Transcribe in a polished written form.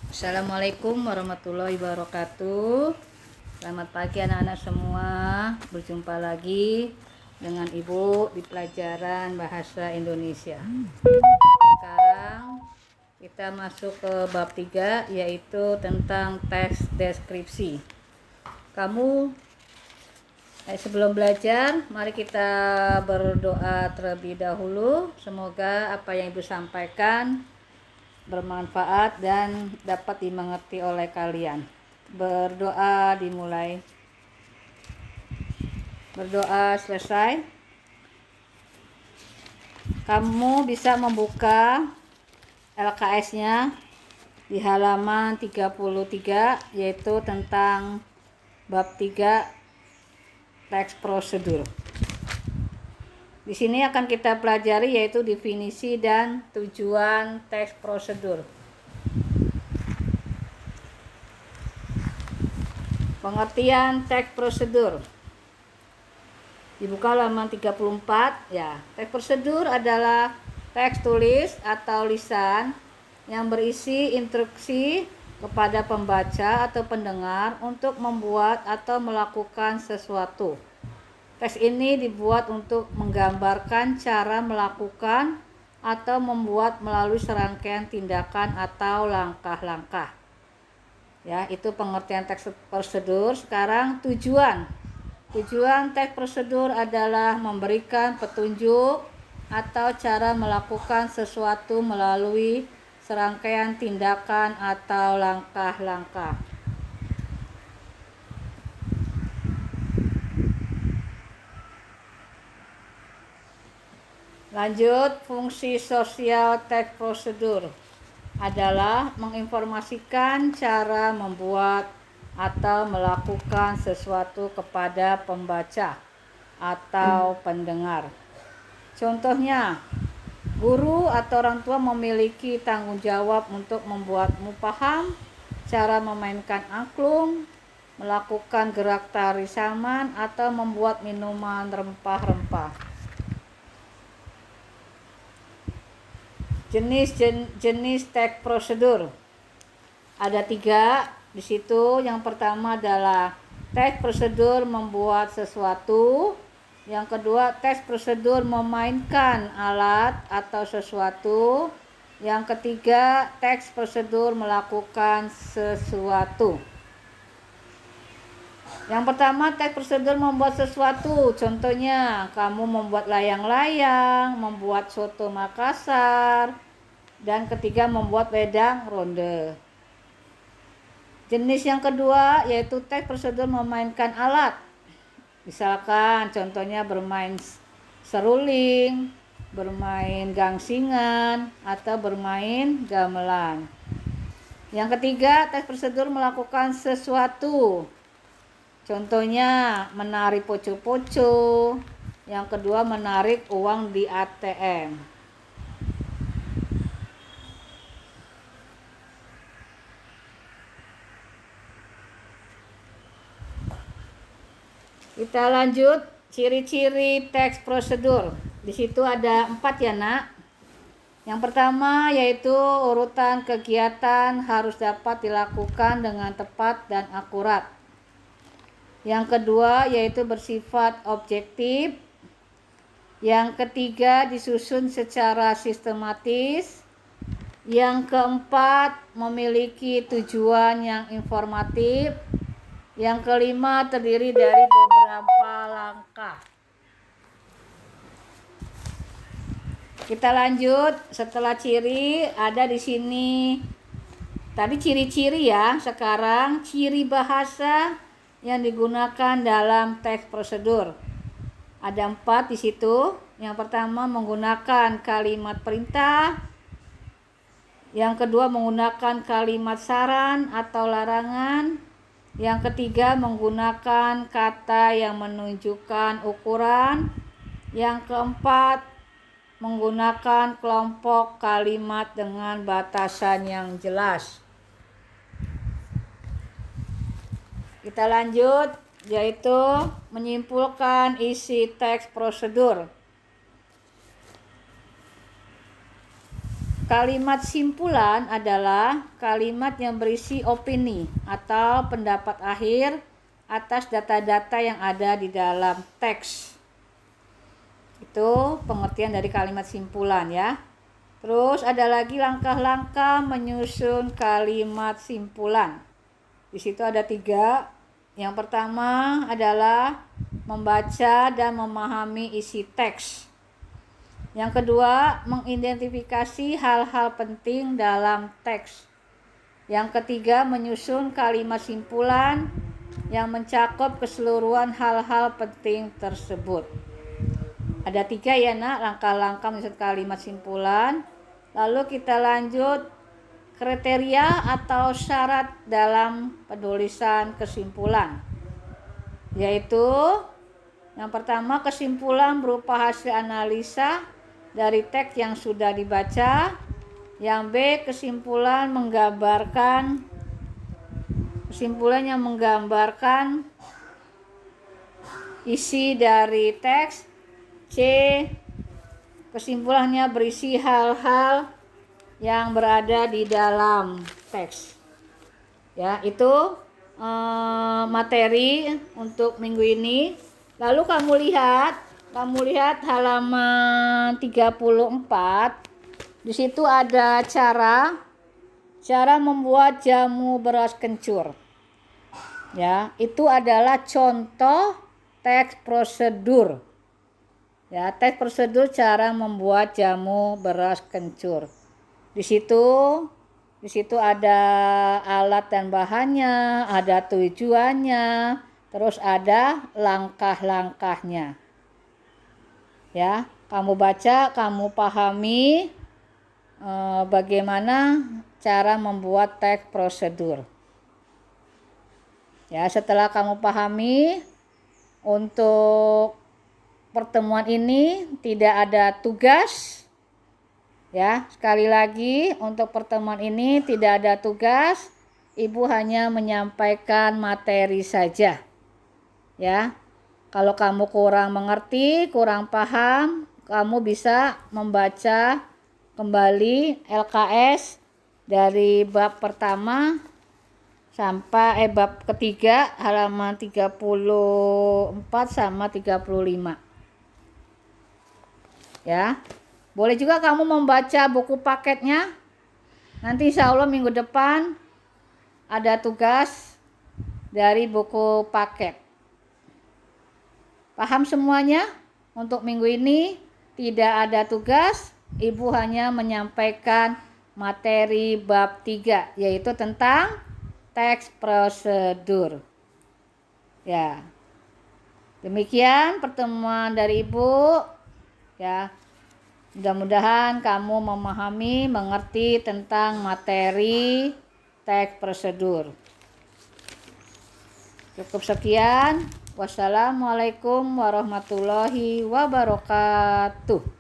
Assalamualaikum warahmatullahi wabarakatuh. Selamat pagi anak-anak semua. Berjumpa lagi dengan Ibu di pelajaran Bahasa Indonesia. Sekarang kita masuk ke bab 3, yaitu tentang teks deskripsi. Sebelum belajar, mari kita berdoa terlebih dahulu. Semoga apa yang Ibu sampaikan bermanfaat dan dapat dimengerti oleh kalian. Berdoa dimulai. Berdoa selesai. Kamu bisa membuka LKS-nya di halaman 33, yaitu tentang bab 3 teks prosedur. Di sini akan kita pelajari yaitu definisi dan tujuan teks prosedur. Pengertian teks prosedur. Dibuka halaman 34 ya. Teks prosedur adalah teks tulis atau lisan yang berisi instruksi kepada pembaca atau pendengar untuk membuat atau melakukan sesuatu. Teks ini dibuat untuk menggambarkan cara melakukan atau membuat melalui serangkaian tindakan atau langkah-langkah. Ya, itu pengertian teks prosedur. Sekarang tujuan. Tujuan teks prosedur adalah memberikan petunjuk atau cara melakukan sesuatu melalui serangkaian tindakan atau langkah-langkah. Lanjut, fungsi sosial teks prosedur adalah menginformasikan cara membuat atau melakukan sesuatu kepada pembaca atau pendengar. Contohnya, guru atau orang tua memiliki tanggung jawab untuk membuatmu paham cara memainkan angklung, melakukan gerak tari saman, atau membuat minuman rempah-rempah. Jenis teks prosedur ada 3 di situ. Yang pertama adalah teks prosedur membuat sesuatu. Yang kedua, teks prosedur memainkan alat atau sesuatu. Yang ketiga, teks prosedur melakukan sesuatu. Yang pertama, teks prosedur membuat sesuatu. Contohnya, kamu membuat layang-layang, membuat soto Makassar, dan ketiga membuat wedang ronde. Jenis yang kedua yaitu teks prosedur memainkan alat. Misalkan contohnya bermain seruling, bermain gangsingan, atau bermain gamelan. Yang ketiga, teks prosedur melakukan sesuatu. Contohnya menarik poco-poco. Yang kedua menarik uang di ATM. Kita lanjut ciri-ciri teks prosedur. Di situ ada 4 ya nak. Yang pertama yaitu urutan kegiatan harus dapat dilakukan dengan tepat dan akurat. Yang kedua yaitu bersifat objektif. Yang ketiga disusun secara sistematis. Yang keempat memiliki tujuan yang informatif. Yang kelima terdiri dari beberapa langkah. Kita lanjut. Setelah ciri ada di sini. Tadi ciri-ciri ya. Sekarang ciri bahasa yang digunakan dalam teks prosedur. Ada 4 di situ. Yang pertama menggunakan kalimat perintah. Yang kedua menggunakan kalimat saran atau larangan. Yang ketiga menggunakan kata yang menunjukkan ukuran. Yang keempat menggunakan kelompok kalimat dengan batasan yang jelas. Kita lanjut, yaitu menyimpulkan isi teks prosedur. Kalimat simpulan adalah kalimat yang berisi opini atau pendapat akhir atas data-data yang ada di dalam teks. Itu pengertian dari kalimat simpulan ya. Terus ada lagi langkah-langkah menyusun kalimat simpulan. Di situ ada 3. Yang pertama adalah membaca dan memahami isi teks. Yang kedua, mengidentifikasi hal-hal penting dalam teks. Yang ketiga, menyusun kalimat simpulan yang mencakup keseluruhan hal-hal penting tersebut. Ada 3 ya nak, langkah-langkah menyusun kalimat simpulan. Lalu kita lanjut kriteria atau syarat dalam penulisan kesimpulan. Yaitu yang pertama, kesimpulan berupa hasil analisa dari teks yang sudah dibaca. Yang B, kesimpulan yang menggambarkan isi dari teks. C, kesimpulannya berisi hal-hal yang berada di dalam teks. Ya, itu materi untuk minggu ini. Lalu kamu lihat halaman 34. Di situ ada cara membuat jamu beras kencur. Ya, itu adalah contoh teks prosedur. Ya, teks prosedur cara membuat jamu beras kencur. Di situ ada alat dan bahannya, ada tujuannya, terus ada langkah-langkahnya. Ya, kamu baca, kamu pahami bagaimana cara membuat teks prosedur. Ya, setelah kamu pahami, untuk pertemuan ini tidak ada tugas. Ya, sekali lagi untuk pertemuan ini tidak ada tugas. Ibu hanya menyampaikan materi saja. Ya. Kalau kamu kurang mengerti, kurang paham, kamu bisa membaca kembali LKS dari bab pertama sampai bab ketiga halaman 34 sama 35. Ya. Boleh juga kamu membaca buku paketnya. Nanti insya Allah minggu depan ada tugas dari buku paket. Paham semuanya? Untuk minggu ini tidak ada tugas. Ibu hanya menyampaikan materi bab 3, yaitu tentang teks prosedur. Ya. Demikian pertemuan dari Ibu. Ya. Mudah-mudahan kamu memahami, mengerti tentang materi teks prosedur. Cukup sekian. Wassalamualaikum warahmatullahi wabarakatuh.